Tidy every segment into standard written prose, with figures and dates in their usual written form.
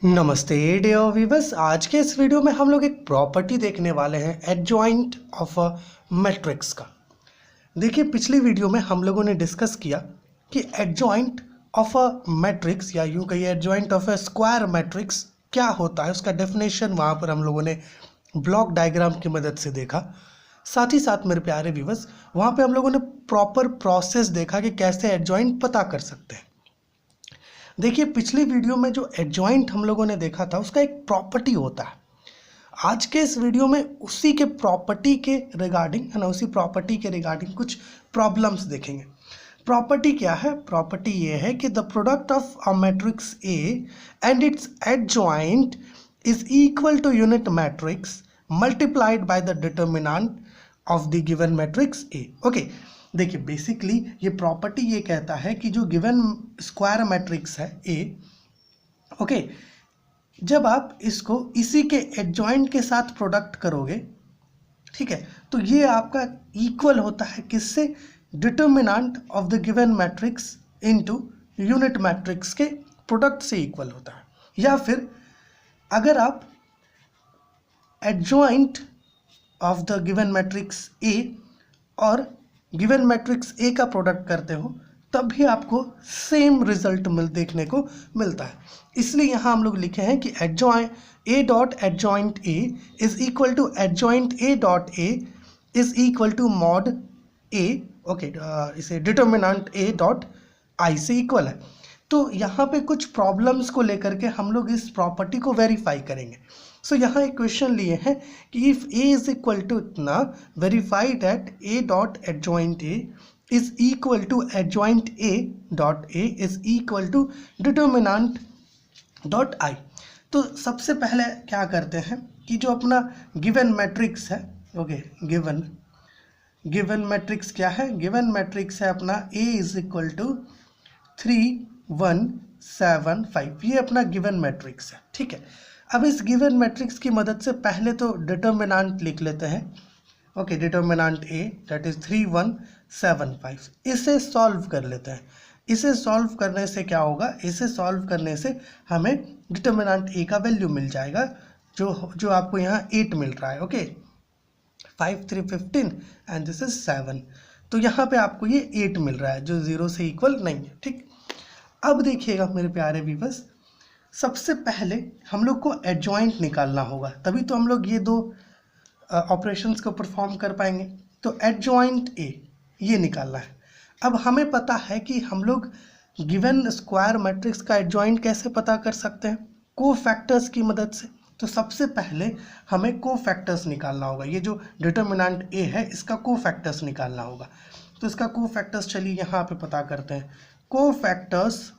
नमस्ते dear viewers. आज के इस वीडियो में हम लोग एक प्रॉपर्टी देखने वाले हैं एडजॉइंट ऑफ अ मैट्रिक्स का। देखिए, पिछली वीडियो में हम लोगों ने डिस्कस किया कि एडजॉइंट ऑफ अ मैट्रिक्स या यूं कहिए adjoint of a square matrix क्या होता है, उसका डेफिनेशन वहाँ पर हम लोगों ने ब्लॉक डायग्राम की मदद से देखा। साथ ही साथ मेरे प्यारे व्यूअर्स, वहाँ पे हम लोगों ने प्रॉपर प्रोसेस देखा कि कैसे एडजॉइंट पता कर सकते हैं। देखिए, पिछली वीडियो में जो एडजॉइंट हम लोगों ने देखा था उसका एक प्रॉपर्टी होता है। आज के इस वीडियो में उसी के प्रॉपर्टी के रिगार्डिंग है ना, उसी प्रॉपर्टी के रिगार्डिंग कुछ प्रॉब्लम्स देखेंगे। प्रॉपर्टी क्या है? प्रॉपर्टी ये है कि the product of a matrix A and its adjoint is equal to unit matrix multiplied by the determinant of the given matrix A. Okay, देखिए बेसिकली ये प्रॉपर्टी ये कहता है कि जो गिवन स्क्वायर मैट्रिक्स है ए, ओके, जब आप इसको इसी के एडजॉइंट के साथ प्रोडक्ट करोगे, ठीक है, तो ये आपका इक्वल होता है किससे? Determinant of the given matrix into unit matrix के प्रोडक्ट से इक्वल होता है। या फिर अगर आप adjoint of the given matrix ए और गिवन मैट्रिक्स ए का प्रोडक्ट करते हो तब भी आपको सेम रिजल्ट देखने को मिलता है। इसलिए यहाँ हम लोग लिखे हैं कि A dot adjoint A is equal to adjoint A dot A is equal to mod A. Okay, इसे डिटर्मिनेंट ए डॉट आई से इक्वल है। तो यहाँ पे कुछ प्रॉब्लम्स को लेकर के हम लोग इस प्रॉपर्टी को वेरीफाई करेंगे। सो यहाँ एक क्वेश्चन लिए हैं कि if A is equal to इतना, verify that A dot adjoint A is equal to adjoint A dot A is equal to determinant dot I. तो सबसे पहले क्या करते हैं कि जो अपना गिवन मैट्रिक्स है, ओके, गिवन मैट्रिक्स क्या है? गिवन मैट्रिक्स है अपना ए इज इक्वल टू 3 1 7 5। ये अपना गिवन मैट्रिक्स है, ठीक है। अब इस गिवन मैट्रिक्स की मदद से पहले तो डिटर्मिनेंट लिख लेते हैं। Okay, determinant A that is 3 1 7 5। इसे सॉल्व कर लेते हैं। इसे सॉल्व करने से क्या होगा? इसे सॉल्व करने से हमें डिटर्मिनेंट ए का वैल्यू मिल जाएगा जो आपको यहाँ 8 मिल रहा है। Okay, 5 3 15 and this is 7। तो यहाँ पे आपको ये 8 मिल रहा है जो 0 से इक्वल नहीं है, ठीक। अब देखिएगा मेरे प्यारे व्यूअर्स, सबसे पहले हम लोग को एडजॉइंट निकालना होगा, तभी तो हम लोग ये दो ऑपरेशंस को परफॉर्म कर पाएंगे। तो एडजॉइंट ए ये निकालना है। अब हमें पता है कि हम लोग गिवन स्क्वायर मैट्रिक्स का एडजॉइंट कैसे पता कर सकते हैं? कोफैक्टर्स की मदद से। तो सबसे पहले हमें कोफैक्टर्स निकालना होगा। ये जो डिटर्मिनेंट ए है इसका कोफैक्टर्स निकालना होगा। तो इसका कोफैक्टर्स चलिए यहाँ पे पता करते हैं। Cofactors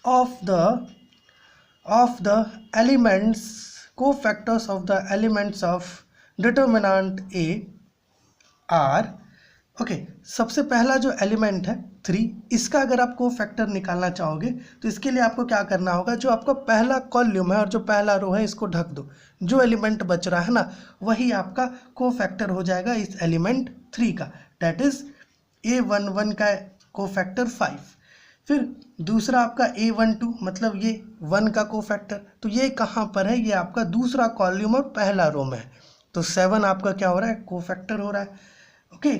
of the elements, cofactors of the elements of determinant A are, okay, सबसे पहला जो एलिमेंट है 3, इसका अगर आप कोफैक्टर निकालना चाहोगे तो इसके लिए आपको क्या करना होगा? जो आपका पहला कॉलम है और जो पहला रो है इसको ढक दो। जो एलिमेंट बच रहा है ना, वही आपका कोफैक्टर हो जाएगा इस एलिमेंट 3 का। दैट इज A11 का कोफैक्टर 5। फिर दूसरा आपका A12, मतलब ये 1 का कोफैक्टर। तो ये कहाँ पर है? ये आपका दूसरा कॉलम और पहला रो में है। तो 7 आपका क्या हो रहा है? कोफैक्टर हो रहा है। ओके,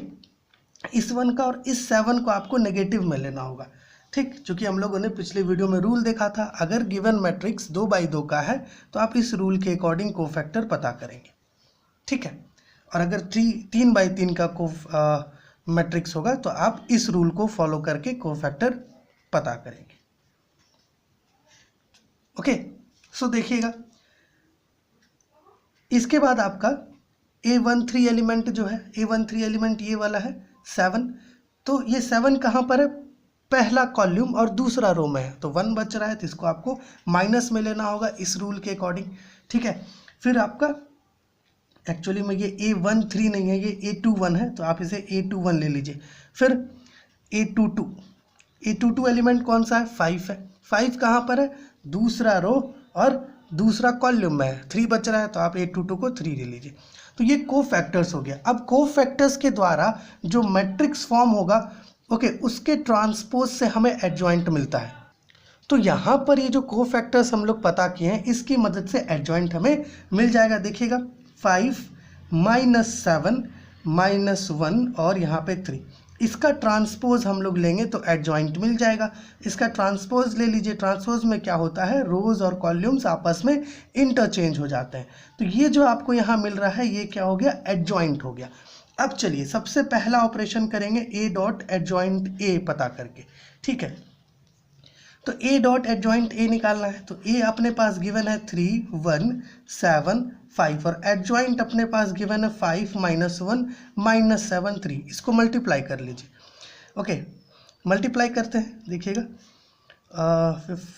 इस 1 का और इस 7 को आपको नेगेटिव में लेना होगा, ठीक। चूँकि हम लोगों ने पिछले वीडियो में रूल देखा था, अगर गिवन मैट्रिक्स 2x2 का है तो आप इस रूल के अकॉर्डिंग कोफैक्टर पता करेंगे, ठीक है। और अगर 3x3 का मैट्रिक्स होगा तो आप इस रूल को फॉलो करके कोफैक्टर पता करेंगे। ओके, सो देखिएगा, इसके बाद आपका A13 एलिमेंट जो है, A13 एलिमेंट ये वाला है 7। तो ये 7 कहाँ पर है? पहला कॉलम और दूसरा रो में है। तो 1 बच रहा है तो इसको आपको माइनस में लेना होगा इस रूल के अकॉर्डिंग, ठीक है। फिर आपका एक्चुअली में ये A13 नहीं है, ये A21 है, तो आप इसे A21 ले लीजिए। फिर A22 एलिमेंट कौन सा है? 5 है। 5 कहाँ पर है? दूसरा रो और दूसरा कॉलम में है। 3 बच रहा है तो आप A22 को 3 ले लीजिए। तो ये कोफैक्टर्स हो गया। अब कोफैक्टर्स के द्वारा जो मैट्रिक्स फॉर्म होगा, ओके, उसके ट्रांसपोज से हमें एडजॉइंट मिलता है। तो यहाँ पर ये जो कोफैक्टर्स हम लोग पता किए हैं इसकी मदद से एडजॉइंट हमें मिल जाएगा। देखिएगा 5 -7 -1 और यहाँ पे 3, इसका ट्रांसपोज हम लोग लेंगे तो एडजॉइंट मिल जाएगा। इसका ट्रांसपोज ले लीजिए। ट्रांसपोज में क्या होता है, रोज और कॉलम्स आपस में इंटरचेंज हो जाते हैं। तो ये जो आपको यहाँ मिल रहा है ये क्या हो गया, एडजॉइंट हो गया। अब चलिए सबसे पहला ऑपरेशन करेंगे ए डॉट एडजॉइंट ए पता करके। ठीक है, तो ए डॉट एडजॉइंट ए निकालना है। तो ए अपने पास गिवन है 3 1 7 5 और एडजॉइंट अपने पास गिवन है 5 -1 -7 3। इसको मल्टीप्लाई कर लीजिए। ओके, मल्टीप्लाई करते हैं। देखिएगा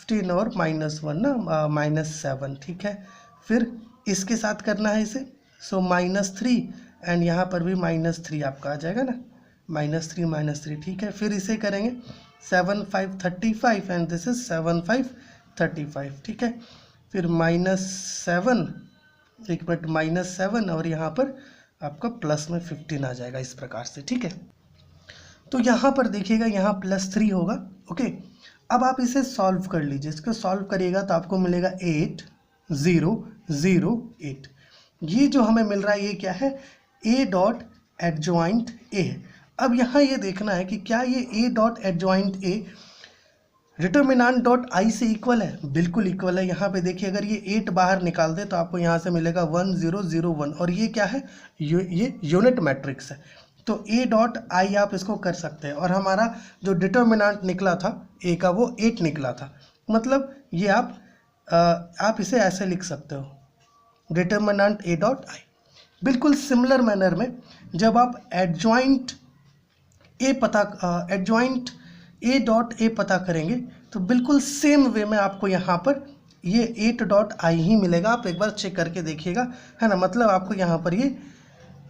15 और -1 ना -7, ठीक है। फिर इसके साथ करना है इसे, सो -3 एंड यहाँ पर भी -3 आपका आ जाएगा ना, -3 ठीक है। फिर इसे करेंगे 7 5 35 एंड दिस इज 7 5 35, ठीक है। फिर -7, एक मिनट, -7 और यहाँ पर आपका प्लस में 15 आ जाएगा इस प्रकार से, ठीक है। तो यहाँ पर देखिएगा यहाँ +3 होगा। ओके, अब आप इसे सॉल्व कर लीजिए। इसको सॉल्व करिएगा तो आपको मिलेगा 8 0 0 8। ये जो हमें मिल रहा है ये क्या है, ए डॉट एडजॉइंट ए है। अब यहाँ ये देखना है कि क्या ये ए dot adjoint A determinant dot I से इक्वल है। बिल्कुल इक्वल है। यहाँ पे देखिए अगर ये 8 बाहर निकाल दे तो आपको यहाँ से मिलेगा 1 0 0 1 और ये क्या है, ये यूनिट मैट्रिक्स है। तो ए डॉट आई आप इसको कर सकते हैं और हमारा जो डिटर्मिनेंट निकला था ए का वो 8 निकला था। मतलब ये आप इसे ऐसे लिख सकते हो, डिटर्मिनेंट ए डॉट आई। बिल्कुल सिमिलर मैनर में जब आप एडजॉइंट ए डॉट ए पता करेंगे तो बिल्कुल सेम वे में आपको यहाँ पर ये 8 डॉट आई ही मिलेगा। आप एक बार चेक करके देखिएगा, है ना। मतलब आपको यहाँ पर ये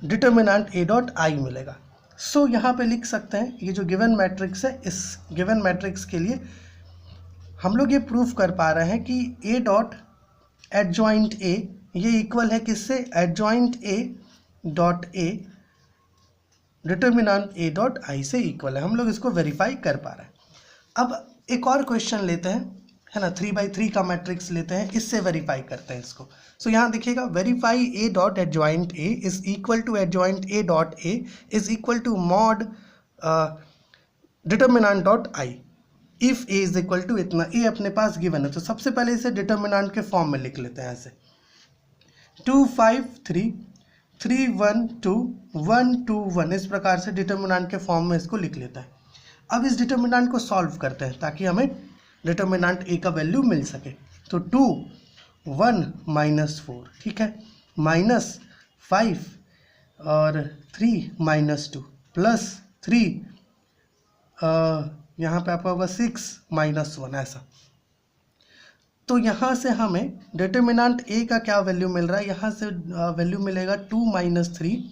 डिटर्मिनेंट ए डॉट आई मिलेगा। सो यहाँ पे लिख सकते हैं ये जो गिवन मैट्रिक्स है, इस गिवन मैट्रिक्स के लिए हम लोग ये प्रूफ कर पा रहे हैं कि ए डॉट एडजॉइंट ए ये इक्वल है किससे, adjoint A dot A determinant A dot I से इक्वल है। हम लोग इसको वेरीफाई कर पा रहे हैं। अब एक और क्वेश्चन लेते हैं, है ना, 3/3 का मैट्रिक्स लेते हैं, इससे वेरीफाई करते हैं इसको। सो यहाँ देखिएगा, verify A dot adjoint A is equal to adjoint A dot A is equal to mod determinant dot I if A is equal to इतना। ए अपने पास गिवन है तो सबसे पहले इसे डिटर्मिनेंट के फॉर्म में लिख लेते हैं ऐसे, 2 5 3 3 1 2 1 2 1, इस प्रकार से डिटर्मिनेंट के फॉर्म में इसको लिख लेता है। अब इस डिटर्मिनेंट को सॉल्व करते हैं ताकि हमें डिटर्मिनेंट ए का वैल्यू मिल सके। तो 2 1 -4, ठीक है, -5 और 3 -2 +3 यहाँ पे आपका होगा 6 -1 ऐसा। तो यहाँ से हमें डिटर्मिनेंट ए का क्या वैल्यू मिल रहा है, यहाँ से वैल्यू मिलेगा 2 -3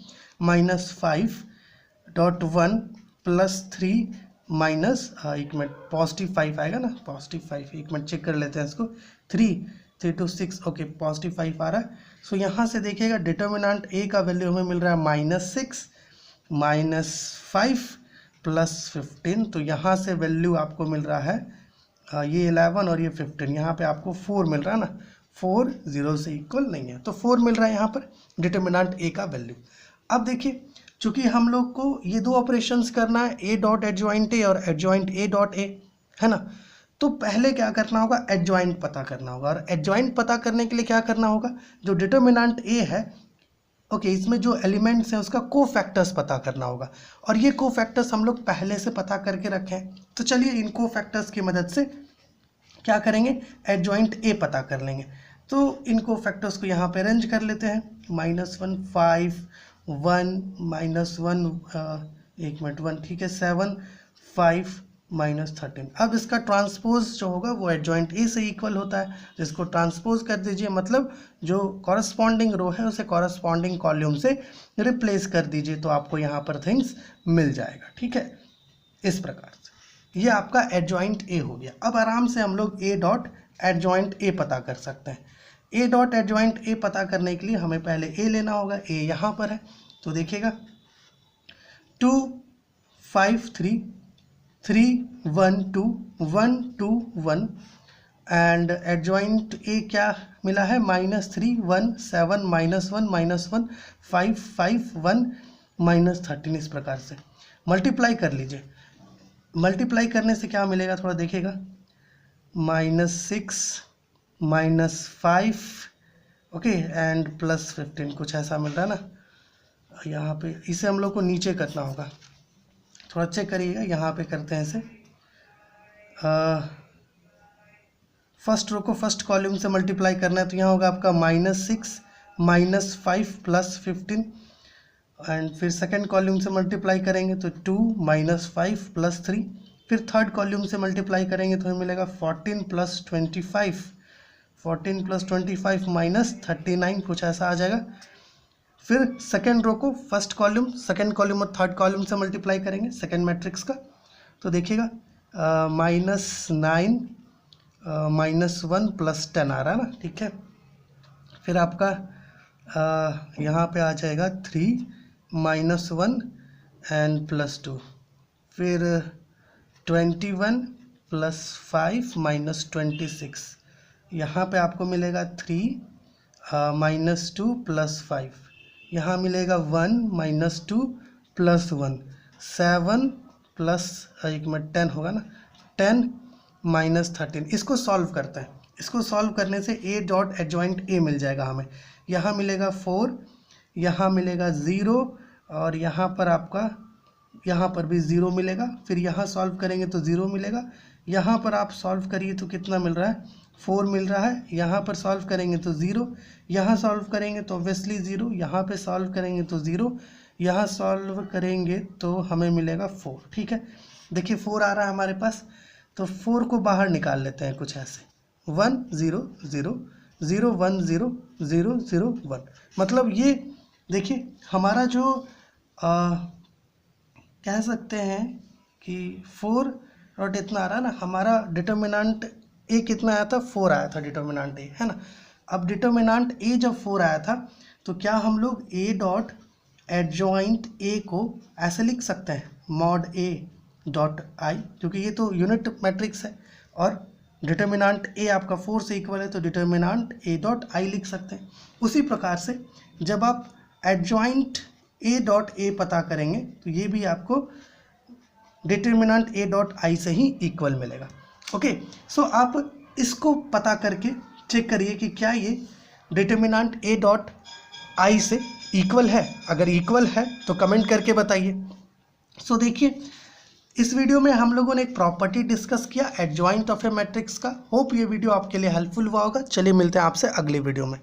-5 डॉट 1 +3 एक मिनट, +5 आएगा ना, +5, एक मिनट चेक कर लेते हैं इसको, 3 to 6, ओके, +5 आ रहा है। सो यहाँ से देखिएगा डिटर्मिनेंट ए का वैल्यू हमें मिल रहा है -6 -5 +15। तो यहाँ से वैल्यू आपको मिल रहा है ये 11 और ये 15, यहाँ पे आपको 4 मिल रहा है ना, 4 0 से इक्वल नहीं है तो 4 मिल रहा है यहाँ पर डिटर्मिनेंट ए का वैल्यू। अब देखिए चूंकि हम लोग को ये दो ऑपरेशंस करना है, ए डॉट एडजॉइंट ए और एडजॉइंट ए डॉट ए, है ना। तो पहले क्या करना होगा, एडजॉइंट पता करना होगा। और एडजॉइंट पता करने के लिए क्या करना होगा, जो डिटर्मिनेंट ए है, ओके, इसमें जो एलिमेंट्स हैं उसका कोफैक्टर्स पता करना होगा। और ये कोफैक्टर्स हम लोग पहले से पता करके रखे हैं। तो चलिए इन कोफैक्टर्स की मदद से क्या करेंगे, एडजॉइंट ए पता कर लेंगे। तो इन कोफैक्टर्स को यहाँ पे अरेंज कर लेते हैं, -1 5 1 -1 एक मिनट 1, ठीक है, 7 5 -13। अब इसका ट्रांसपोज जो होगा वो एडजॉइंट ए से इक्वल होता है, जिसको ट्रांसपोज कर दीजिए, मतलब जो कॉरस्पॉन्डिंग रो है उसे कॉरस्पॉन्डिंग कॉलम से रिप्लेस कर दीजिए तो आपको यहाँ पर थिंग्स मिल जाएगा, ठीक है। इस प्रकार से ये आपका एडजॉइंट ए हो गया। अब आराम से हम लोग ए डॉट एडजॉइंट ए पता कर सकते हैं। ए डॉट एडजॉइंट ए पता करने के लिए हमें पहले ए लेना होगा। ए यहाँ पर है तो देखिएगा 2 5 3 3 1 2 1 2 1 एंड एडजॉइंट ए क्या मिला है, -3 1 7 -1 -1 5 5 1 -13। इस प्रकार से मल्टीप्लाई कर लीजिए। मल्टीप्लाई करने से क्या मिलेगा थोड़ा देखिएगा, -6 -5 ओके एंड +15 कुछ ऐसा मिल रहा है ना यहाँ पे। इसे हम लोग को नीचे करना होगा, थोड़ा चेक करिएगा। यहाँ पे करते हैं इसे, फर्स्ट रो को फर्स्ट कॉलम से मल्टीप्लाई करना है, तो यहाँ होगा आपका -6 -5 +15 एंड फिर सेकंड कॉलम से मल्टीप्लाई करेंगे तो 2 -5 +3, फिर थर्ड कॉलम से मल्टीप्लाई करेंगे तो हमें मिलेगा 14 + 25 -39 कुछ ऐसा आ जाएगा। फिर सेकंड रो को फर्स्ट कॉलम सेकंड कॉलम और थर्ड कॉलम से मल्टीप्लाई करेंगे सेकंड मैट्रिक्स का, तो देखिएगा -9 -1 +10 आ रहा है ना, ठीक है। फिर आपका यहाँ पे आ जाएगा 3 -1 एंड +2, फिर 21 +5 -26, यहाँ पे आपको मिलेगा 3 -2 +5, यहाँ मिलेगा 1 -2 +1 7 प्लस एक में 10 होगा ना, 10 -13। इसको सॉल्व करते हैं। इसको सॉल्व करने से a डॉट एडजॉइंट a मिल जाएगा हमें। यहाँ मिलेगा 4, यहाँ मिलेगा 0 और यहाँ पर आपका यहाँ पर भी 0 मिलेगा। फिर यहाँ सॉल्व करेंगे तो 0 मिलेगा। यहाँ पर आप सॉल्व करिए तो कितना मिल रहा है, 4 मिल रहा है। यहाँ पर सॉल्व करेंगे तो 0, यहाँ सॉल्व करेंगे तो ऑब्वियसली 0, यहाँ पे सॉल्व करेंगे तो 0, यहाँ सॉल्व करेंगे तो हमें मिलेगा 4। ठीक है, देखिए 4 आ रहा है हमारे पास, तो 4 को बाहर निकाल लेते हैं कुछ ऐसे, 1 0 0 0 1 0 0 0 1। मतलब ये देखिए हमारा जो कह सकते हैं कि 4 और इतना आ रहा है ना, हमारा डिटर्मिनेंट ए कितना आया था, 4 आया था डिटर्मिनेंट ए, है ना। अब डिटर्मिनेंट ए जब 4 आया था तो क्या हम लोग ए डॉट एडजॉइंट ए को ऐसे लिख सकते हैं, मॉड ए डॉट आई, क्योंकि ये तो यूनिट मैट्रिक्स है और डिटर्मिनेंट ए आपका 4 से इक्वल है, तो डिटर्मिनेंट ए डॉट आई लिख सकते हैं। उसी प्रकार से जब आप एडजॉइंट ए डॉट ए पता करेंगे तो ये भी आपको डिटर्मिनेंट ए डॉट आई से ही इक्वल मिलेगा। ओके, सो आप इसको पता करके चेक करिए कि क्या ये डिटर्मिनेंट ए डॉट आई से इक्वल है। अगर इक्वल है तो कमेंट करके बताइए। सो देखिए इस वीडियो में हम लोगों ने एक प्रॉपर्टी डिस्कस किया एडजॉइंट ऑफ ए मैट्रिक्स का। होप ये वीडियो आपके लिए हेल्पफुल हुआ होगा। चलिए मिलते हैं आपसे अगले वीडियो में।